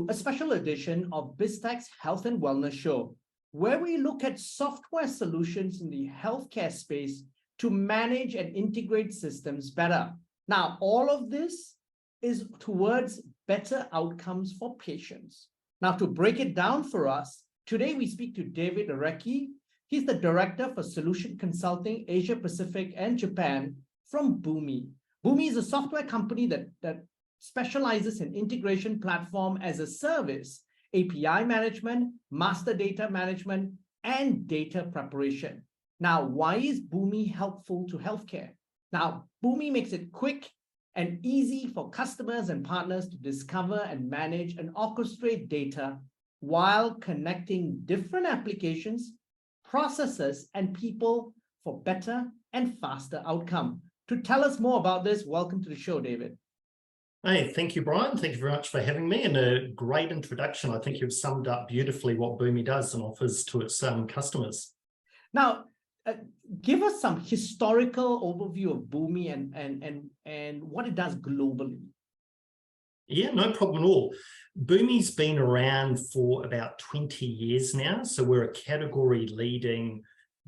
to a special edition of BizTech's Health and Wellness Show, where we look at software solutions in the healthcare space to manage and integrate systems better. Now, all of this is towards better outcomes for patients. Now, to break it down for us, today we speak to David Ireki. He's the Director for Solution Consulting, Asia Pacific and Japan from Boomi. Boomi is a software company that specializes in integration platform as a service, API management, master data management, and data preparation. Now, why is Boomi helpful to healthcare? Now, Boomi makes it quick and easy for customers and partners to discover and manage and orchestrate data while connecting different applications, processes, and people for better and faster outcome. To tell us more about this, welcome to the show, David. Hey, thank you, Brian. Thank you very much for having me, and a great introduction. I think you've summed up beautifully what Boomi does and offers to its customers. Now, give us some historical overview of Boomi and what it does globally. Yeah, no problem at all. Boomi's been around for about 20 years now. So we're a category leading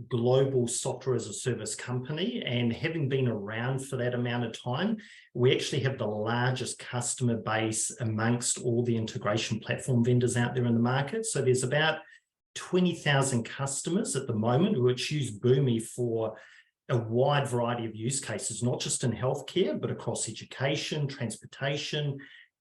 global software as a service company, and having been around for that amount of time, we actually have the largest customer base amongst all the integration platform vendors out there in the market. So there's about 20,000 customers at the moment which use Boomi for a wide variety of use cases, not just in healthcare, but across education, transportation,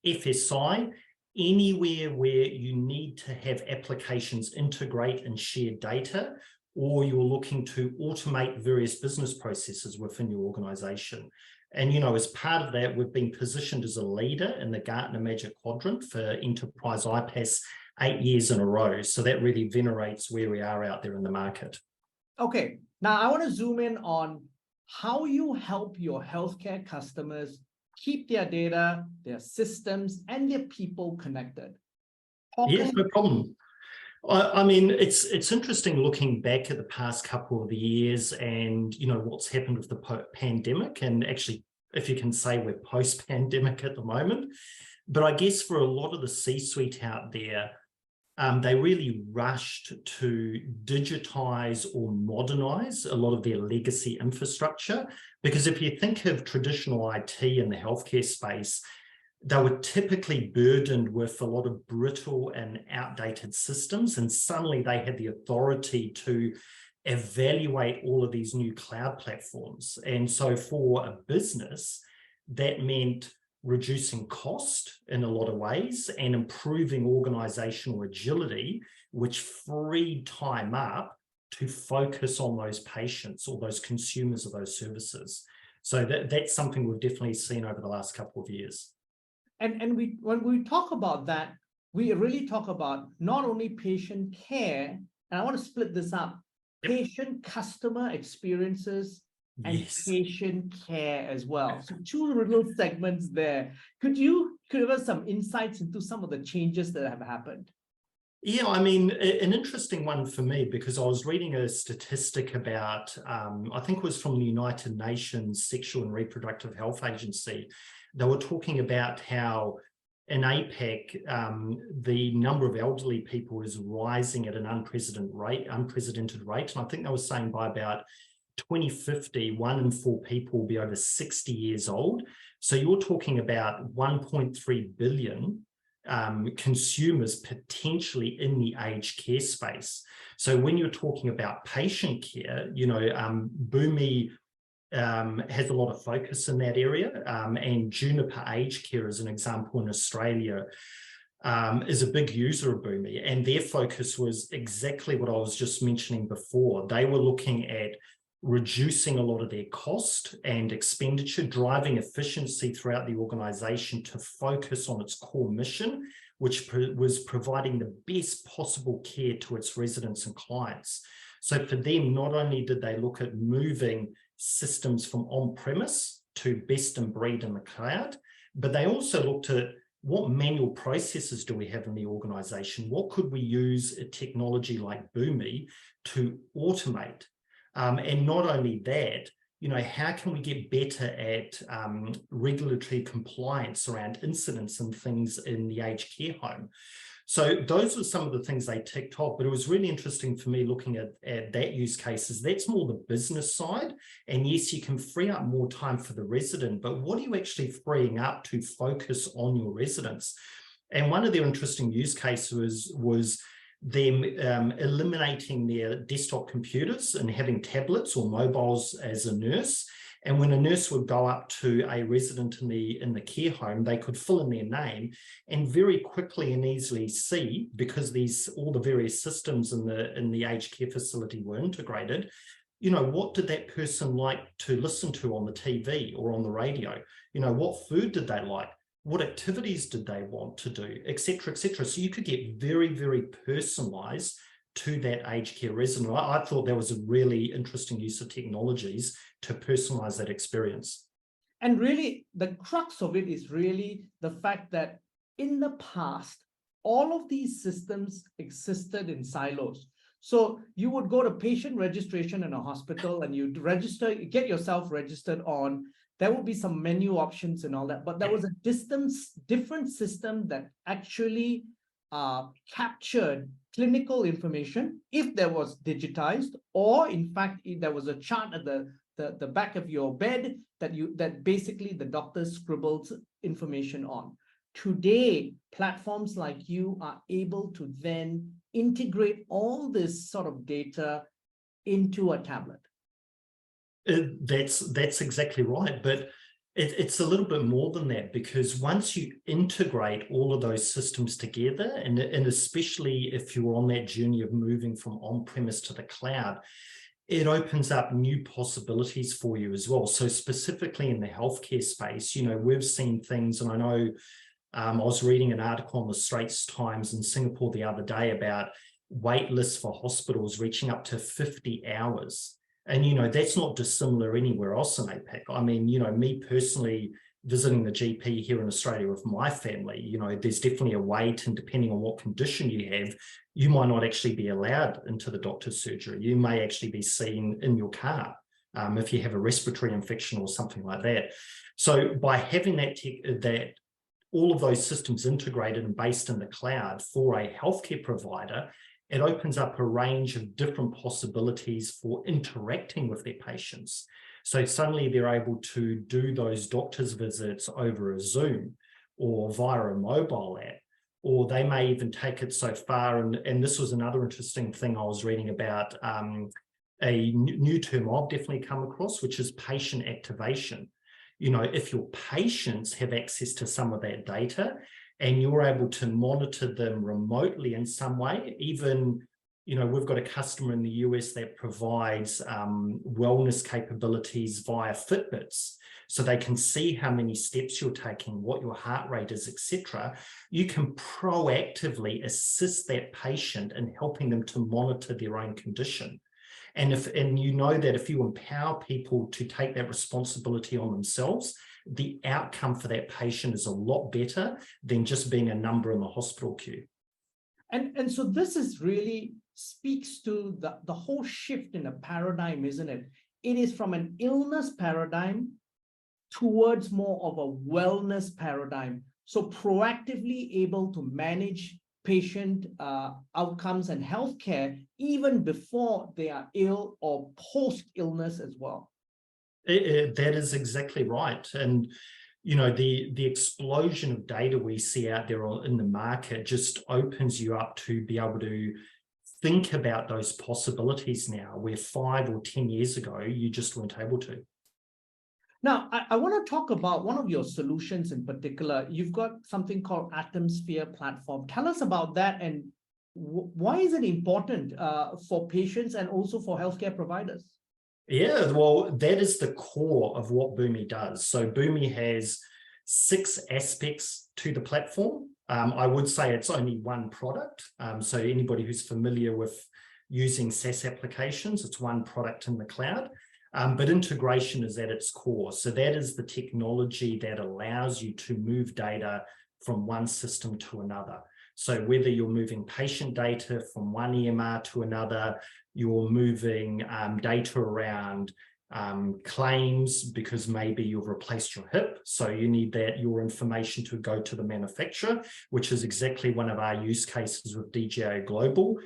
FSI, anywhere where you need to have applications integrate and share data, or you're looking to automate various business processes within your organization. And, you know, as part of that, we've been positioned as a leader in the Gartner Magic Quadrant for Enterprise iPaaS 8 years in a row. So that really venerates where we are out there in the market. Okay, now I want to zoom in on how you help your healthcare customers keep their data, their systems, and their people connected. Yes, no problem. I mean, it's interesting looking back at the past couple of years and, you know, what's happened with the pandemic, and actually, if you can say we're post-pandemic at the moment. But I guess for a lot of the C-suite out there, they really rushed to digitize or modernize a lot of their legacy infrastructure. Because if you think of traditional IT in the healthcare space, they were typically burdened with a lot of brittle and outdated systems, and suddenly they had the authority to evaluate all of these new cloud platforms. And so for a business, that meant reducing cost in a lot of ways and improving organizational agility, which freed time up to focus on those patients or those consumers of those services. So that's something we've definitely seen over the last couple of years. And when we talk about that, we really talk about not only patient care, and I want to split this up, patient customer experiences and patient care as well. So two little segments there. Could you give us some insights into some of the changes that have happened? Yeah, I mean, an interesting one for me, because I was reading a statistic about, I think it was from the United Nations Sexual and Reproductive Health Agency. They were talking about how in APAC, the number of elderly people is rising at an unprecedented rate. And I think they were saying by about 2050, 1 in 4 people will be over 60 years old. So you're talking about 1.3 billion consumers potentially in the aged care space. So when you're talking about patient care, you know, Boomi has a lot of focus in that area, and Juniper Aged Care, as an example, in Australia, is a big user of Boomi, and their focus was exactly what I was just mentioning before. They were looking at reducing a lot of their cost and expenditure, driving efficiency throughout the organization to focus on its core mission, which was providing the best possible care to its residents and clients. So for them, not only did they look at moving systems from on-premise to best in breed in the cloud, but they also looked at what manual processes do we have in the organization? What could we use a technology like Boomi to automate? And not only that, how can we get better at regulatory compliance around incidents and things in the aged care home? So those were some of the things they ticked off, but it was really interesting for me looking at that use cases. That's more the business side. And yes, you can free up more time for the resident, but what are you actually freeing up to focus on your residents? And one of their interesting use cases was them eliminating their desktop computers and having tablets or mobiles as a nurse. And when a nurse would go up to a resident in the care home, they could fill in their name and very quickly and easily see, because all the various systems in the aged care facility were integrated, what did that person like to listen to on the TV or on the radio? What food did they like? What activities did they want to do, et cetera, et cetera. So you could get very, very personalized to that aged care resident. I thought that was a really interesting use of technologies to personalize that experience. And really, the crux of it is really the fact that in the past, all of these systems existed in silos. So you would go to patient registration in a hospital and you'd get yourself registered on. There would be some menu options and all that, but there was a different system that actually captured clinical information if there was digitized, or in fact, if there was a chart at the back of your bed that basically the doctor scribbled information on. Today, platforms like you are able to then integrate all this sort of data into a tablet. That's exactly right, but it's a little bit more than that, because once you integrate all of those systems together, and especially if you're on that journey of moving from on-premise to the cloud, it opens up new possibilities for you as well. So specifically in the healthcare space, we've seen things, and I know I was reading an article on the Straits Times in Singapore the other day about wait lists for hospitals reaching up to 50 hours. And, that's not dissimilar anywhere else in APAC. I mean, me personally visiting the GP here in Australia with my family, there's definitely a wait, and depending on what condition you have, you might not actually be allowed into the doctor's surgery. You may actually be seen in your car if you have a respiratory infection or something like that. So by having that all of those systems integrated and based in the cloud for a healthcare provider, it opens up a range of different possibilities for interacting with their patients. So suddenly they're able to do those doctor's visits over a Zoom or via a mobile app, or they may even take it so far. And this was another interesting thing I was reading about, a new term I've definitely come across, which is patient activation. If your patients have access to some of that data, and you're able to monitor them remotely in some way. Even, we've got a customer in the US that provides wellness capabilities via Fitbits, so they can see how many steps you're taking, what your heart rate is, etc. You can proactively assist that patient in helping them to monitor their own condition. And that if you empower people to take that responsibility on themselves, the outcome for that patient is a lot better than just being a number in the hospital queue. And so this is really speaks to the whole shift in a paradigm, isn't it? It is from an illness paradigm towards more of a wellness paradigm. So proactively able to manage patient outcomes and healthcare even before they are ill or post-illness as well. That is exactly right. And, the explosion of data we see out there in the market just opens you up to be able to think about those possibilities now, where 5 or 10 years ago, you just weren't able to. Now, I want to talk about one of your solutions in particular. You've got something called Atmosphere platform. Tell us about that, and why is it important for patients and also for healthcare providers? Yeah, well, that is the core of what Boomi does. So Boomi has 6 aspects to the platform. I would say it's only one product. So anybody who's familiar with using SaaS applications, it's one product in the cloud. But integration is at its core. So that is the technology that allows you to move data from one system to another. So whether you're moving patient data from one EMR to another, you're moving data around claims because maybe you've replaced your hip, so you need your information to go to the manufacturer, which is exactly one of our use cases with DJI Global.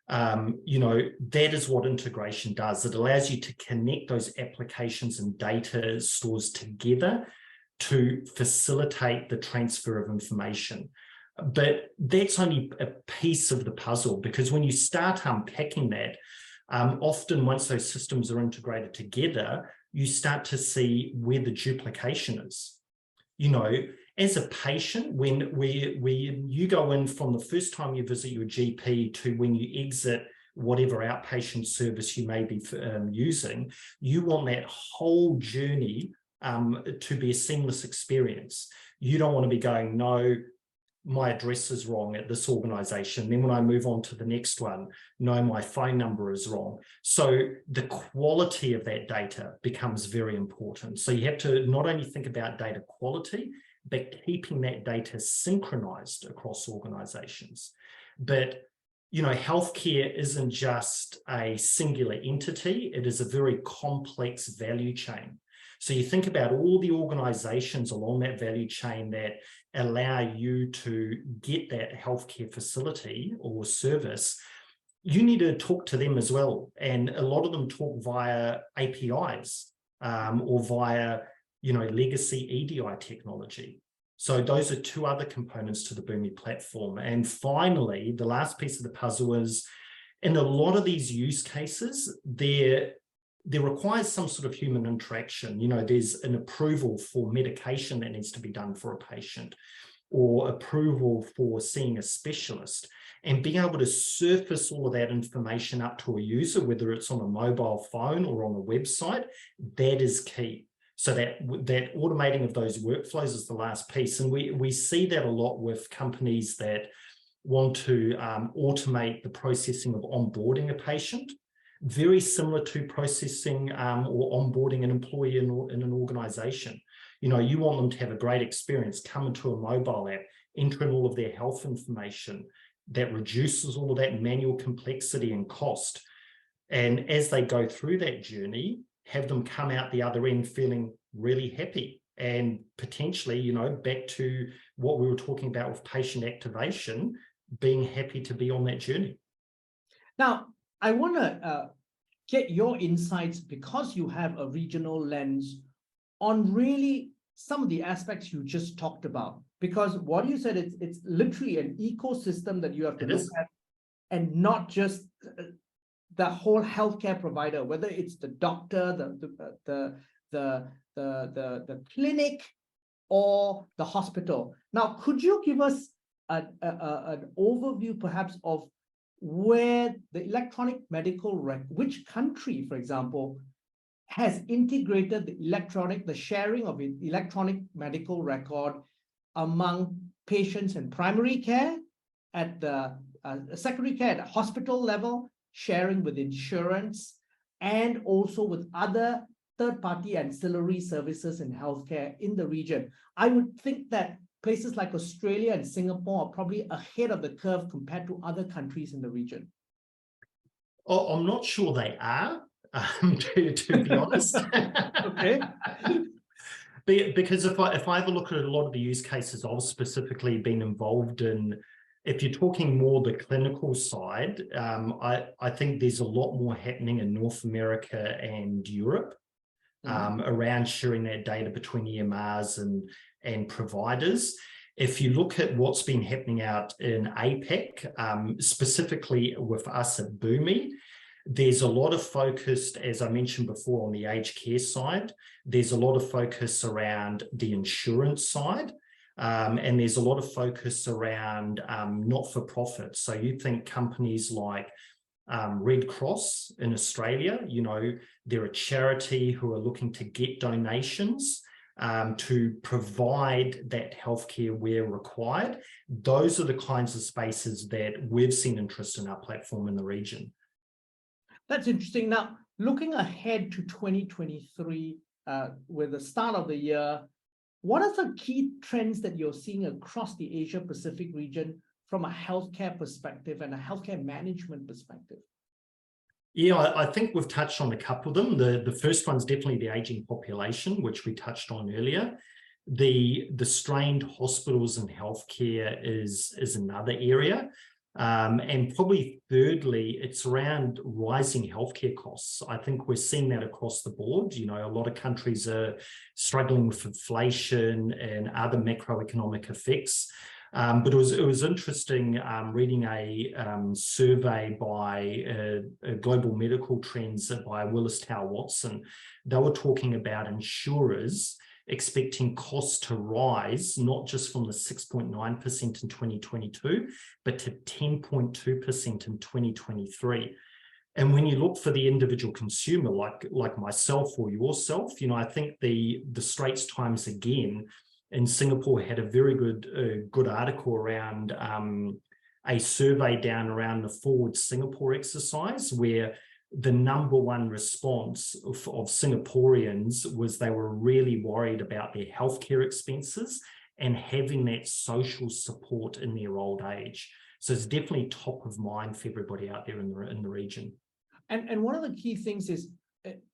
That is what integration does. It allows you to connect those applications and data stores together to facilitate the transfer of information. But that's only a piece of the puzzle, because when you start unpacking that, often once those systems are integrated together, you start to see where the duplication is. As a patient, when you go in from the first time you visit your GP to when you exit whatever outpatient service you may be using, you want that whole journey to be a seamless experience. You don't want to be going, no, my address is wrong at this organization. Then when I move on to the next one, no, my phone number is wrong. So the quality of that data becomes very important. So you have to not only think about data quality, but keeping that data synchronized across organizations. But healthcare isn't just a singular entity. It is a very complex value chain. So you think about all the organizations along that value chain that allow you to get that healthcare facility or service. You need to talk to them as well. And a lot of them talk via APIs or via legacy EDI technology. So those are two other components to the Boomi platform. And finally, the last piece of the puzzle is, in a lot of these use cases, there requires some sort of human interaction. There's an approval for medication that needs to be done for a patient, or approval for seeing a specialist. And being able to surface all of that information up to a user, whether it's on a mobile phone or on a website, that is key. So that automating of those workflows is the last piece. And we see that a lot with companies that want to automate the processing of onboarding a patient, very similar to processing or onboarding an employee in an organization. You want them to have a great experience, come into a mobile app, enter in all of their health information. That reduces all of that manual complexity and cost. And as they go through that journey, have them come out the other end feeling really happy, and potentially, back to what we were talking about with patient activation, being happy to be on that journey. Now, I want to get your insights, because you have a regional lens, on really some of the aspects you just talked about. Because what you said, it's literally an ecosystem that you have to look at, and not just the whole healthcare provider, whether it's the doctor, the clinic, or the hospital. Now, could you give us an overview, perhaps, of where the electronic medical record, which country, for example, has integrated the sharing of electronic medical record among patients in primary care, at the secondary care, at the hospital level, sharing with insurance, and also with other third-party ancillary services in healthcare in the region? I would think that places like Australia and Singapore are probably ahead of the curve compared to other countries in the region. Oh, I'm not sure they are, to be honest. Okay. Because if I have a look at a lot of the use cases I've specifically been involved in, if you're talking more the clinical side, I think there's a lot more happening in North America and Europe around sharing that data between EMRs and providers. If you look at what's been happening out in APAC, specifically with us at Boomi, there's a lot of focus, as I mentioned before, on the aged care side. There's a lot of focus around the insurance side. And there's a lot of focus around not-for-profit. So you think companies like Red Cross in Australia, they're a charity who are looking to get donations to provide that healthcare where required. Those are the kinds of spaces that we've seen interest in our platform in the region. That's interesting. Now, looking ahead to 2023, with the start of the year, what are some key trends that you're seeing across the Asia-Pacific region from a healthcare perspective and a healthcare management perspective? Yeah, I think we've touched on a couple of them. The first one's definitely the aging population, which we touched on earlier. The strained hospitals and healthcare is another area. And probably thirdly, it's around rising healthcare costs. I think we're seeing that across the board. You know, a lot of countries are struggling with inflation and other macroeconomic effects. But it was interesting reading a survey by Global Medical Trends by Willis Tower Watson. They were talking about insurers expecting costs to rise, not just from the 6.9% in 2022, but to 10.2% in 2023. And when you look for the individual consumer, like myself or yourself, you know, I think the Straits Times again in Singapore had a very good article around a survey down around the Forward Singapore exercise, where the number one response of Singaporeans was they were really worried about their healthcare expenses and having that social support in their old age. So it's definitely top of mind for everybody out there in the region. And one of the key things is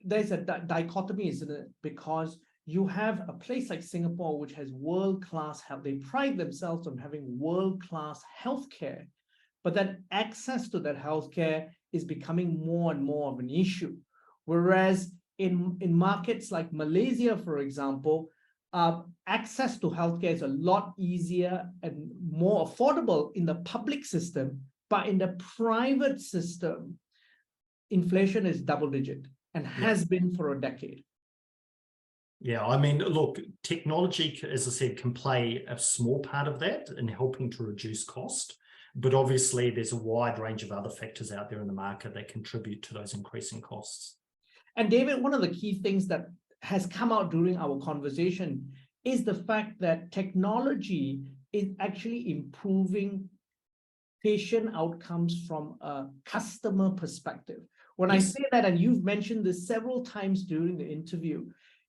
there's a dichotomy, isn't it? Because you have a place like Singapore, which has world-class health. They pride themselves on having world-class healthcare, but that access to that healthcare is becoming more and more of an issue. Whereas in markets like Malaysia, for example, access to healthcare is a lot easier and more affordable in the public system, but in the private system, inflation is double-digit and has been for a decade. Yeah, I mean, look, technology, as I said, can play a small part of that in helping to reduce cost. But obviously, there's a wide range of other factors out there in the market that contribute to those increasing costs. And David, one of the key things that has come out during our conversation is the fact that technology is actually improving patient outcomes from a customer perspective. When I say that, and you've mentioned this several times during the interview,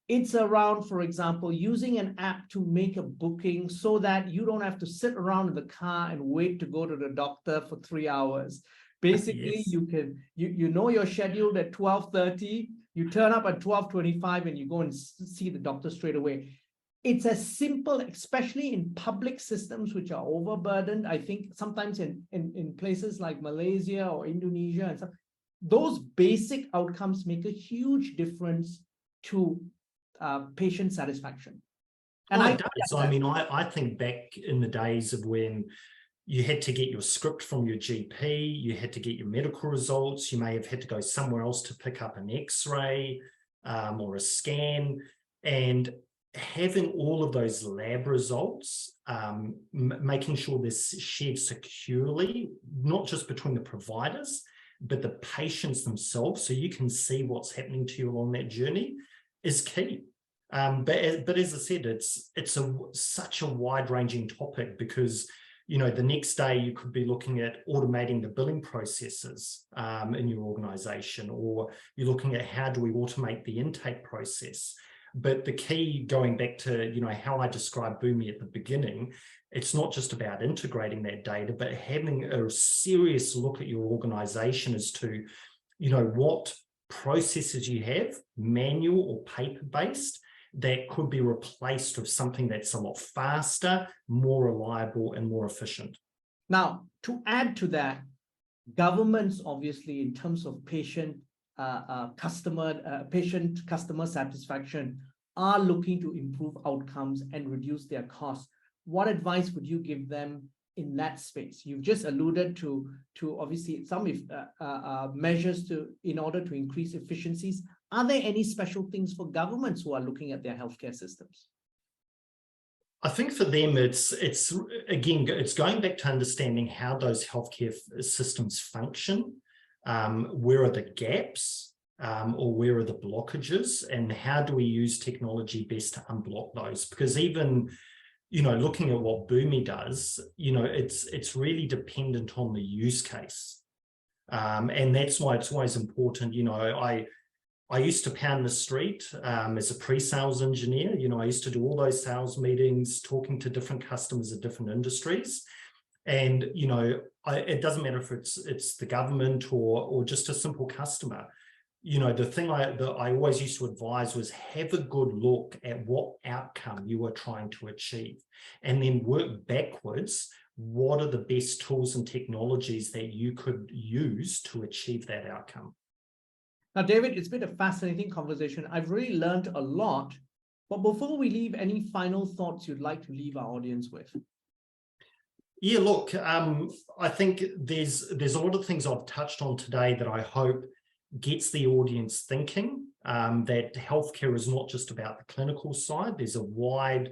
it's around, for example, using an app to make a booking so that you don't have to sit around in the car and wait to go to the doctor for 3 hours. Basically, you can, you know you're scheduled at 12:30, you turn up at 12:25 and you go and see the doctor straight away. It's as simple, especially in public systems which are overburdened. I think sometimes in places like Malaysia or Indonesia and stuff, those basic outcomes make a huge difference to patient satisfaction. And it does. I mean, I think back in the days of when you had to get your script from your GP, you had to get your medical results, you may have had to go somewhere else to pick up an X-ray or a scan, and having all of those lab results, making sure they're shared securely, not just between the providers, but the patients themselves, so you can see what's happening to you along that journey, is key. But as I said, it's such a wide-ranging topic because, you know, the next day you could be looking at automating the billing processes in your organization, or you're looking at how do we automate the intake process. But the key, going back to, you know, how I described Boomi at the beginning, it's not just about integrating that data, but having a serious look at your organization as to, you know, what processes you have, manual or paper-based, that could be replaced with something that's a lot faster, more reliable, and more efficient. Now, to add to that, governments, obviously, in terms of patient customer satisfaction, are looking to improve outcomes and reduce their costs. What advice would you give them in that space? You've just alluded to obviously some measures in order to increase efficiencies. Are there any special things for governments who are looking at their healthcare systems? I think for them, it's going back to understanding how those healthcare systems function. Where are the gaps, or where are the blockages, and how do we use technology best to unblock those? Because even, you know, looking at what Boomi does, you know, it's really dependent on the use case. And that's why it's always important. You know, I used to pound the street as a pre-sales engineer. You know, I used to do all those sales meetings, talking to different customers of different industries. And, you know, it doesn't matter if it's the government or just a simple customer. You know, the thing that I always used to advise was have a good look at what outcome you are trying to achieve, and then work backwards. What are the best tools and technologies that you could use to achieve that outcome? Now, David, it's been a fascinating conversation. I've really learned a lot. But before we leave, any final thoughts you'd like to leave our audience with? Yeah, look, I think there's a lot of things I've touched on today that I hope gets the audience thinking, that healthcare is not just about the clinical side. There's a wide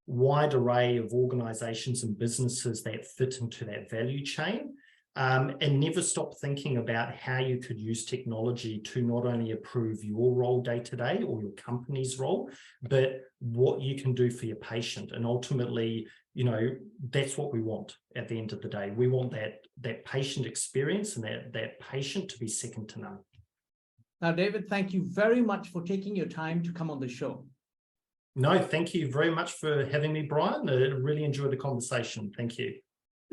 array of organizations and businesses that fit into that value chain, and never stop thinking about how you could use technology to not only improve your role day to day or your company's role, but what you can do for your patient. And ultimately, you know, that's what we want at the end of the day. We want that patient experience and that patient to be second to none. Now, David, thank you very much for taking your time to come on the show. No, thank you very much for having me, Brian. I really enjoyed the conversation. Thank you.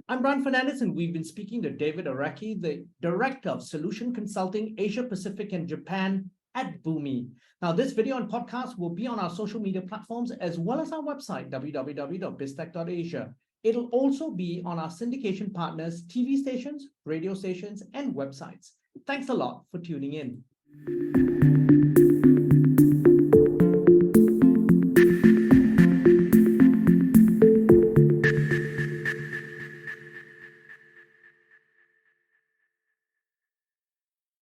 I'm Brian Fernandez, and we've been speaking to David Ireki, the Director of Solution Consulting, Asia Pacific and Japan at Boomi. Now, this video and podcast will be on our social media platforms as well as our website, www.biztech.asia. It'll also be on our syndication partners, TV stations, radio stations, and websites. Thanks a lot for tuning in.